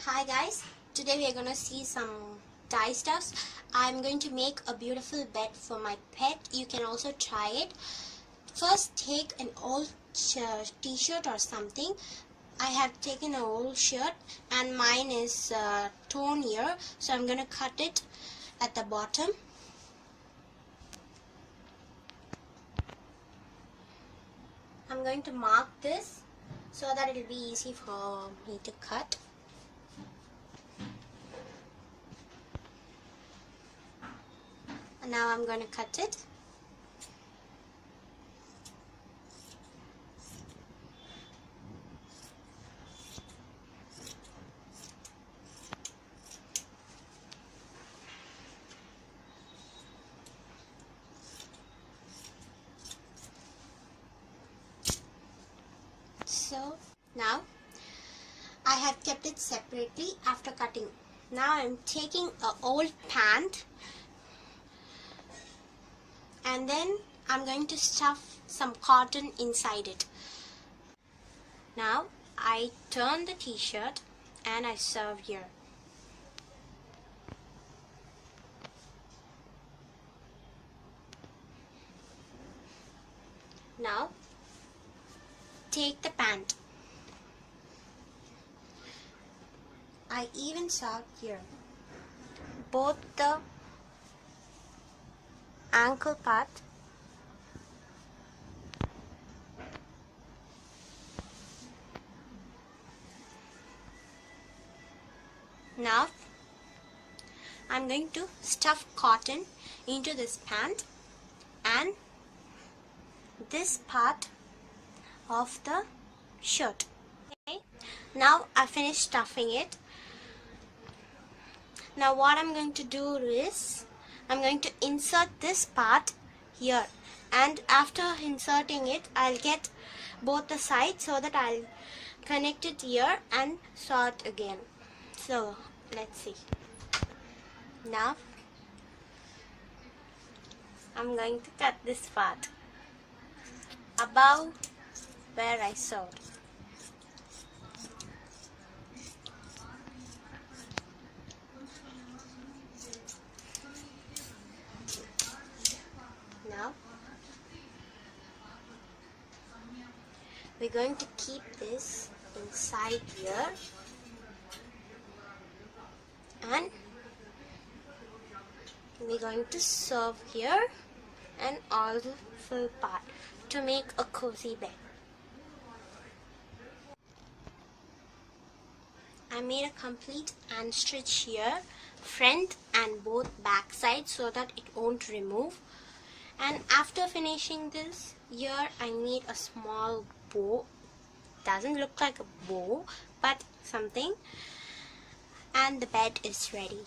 Hi guys, today we are going to see some dye stuffs. I'm going to make a beautiful bed for my pet. You can also try it. First take an old t-shirt or something. I have taken an old shirt and mine is torn here, so I'm going to cut it at the bottom. I'm going to mark this so that it will be easy for me to cut. Now I'm going to cut it. So now I have kept it separately after cutting. Now I'm taking an old pant and then I'm going to stuff some cotton inside it. Now I turn the t-shirt and I sew here. Now take the pant. I even sew here. Both the ankle part now I'm going to stuff cotton into this pant and this part of the shirt. Okay, now I finished stuffing it. Now what I'm going to do is I'm going to insert this part here, and after inserting it I'll get both the sides so that I'll connect it here and sew it again. So let's see. Now I'm going to cut this part above where I sewed. Now we're going to keep this inside here and we're going to sew here and all the full part to make a cozy bed. I made a complete hand stitch here, front and both back sides, so that it won't remove. And after finishing this, here I made a small bow. Doesn't look like a bow, but something. And the bed is ready.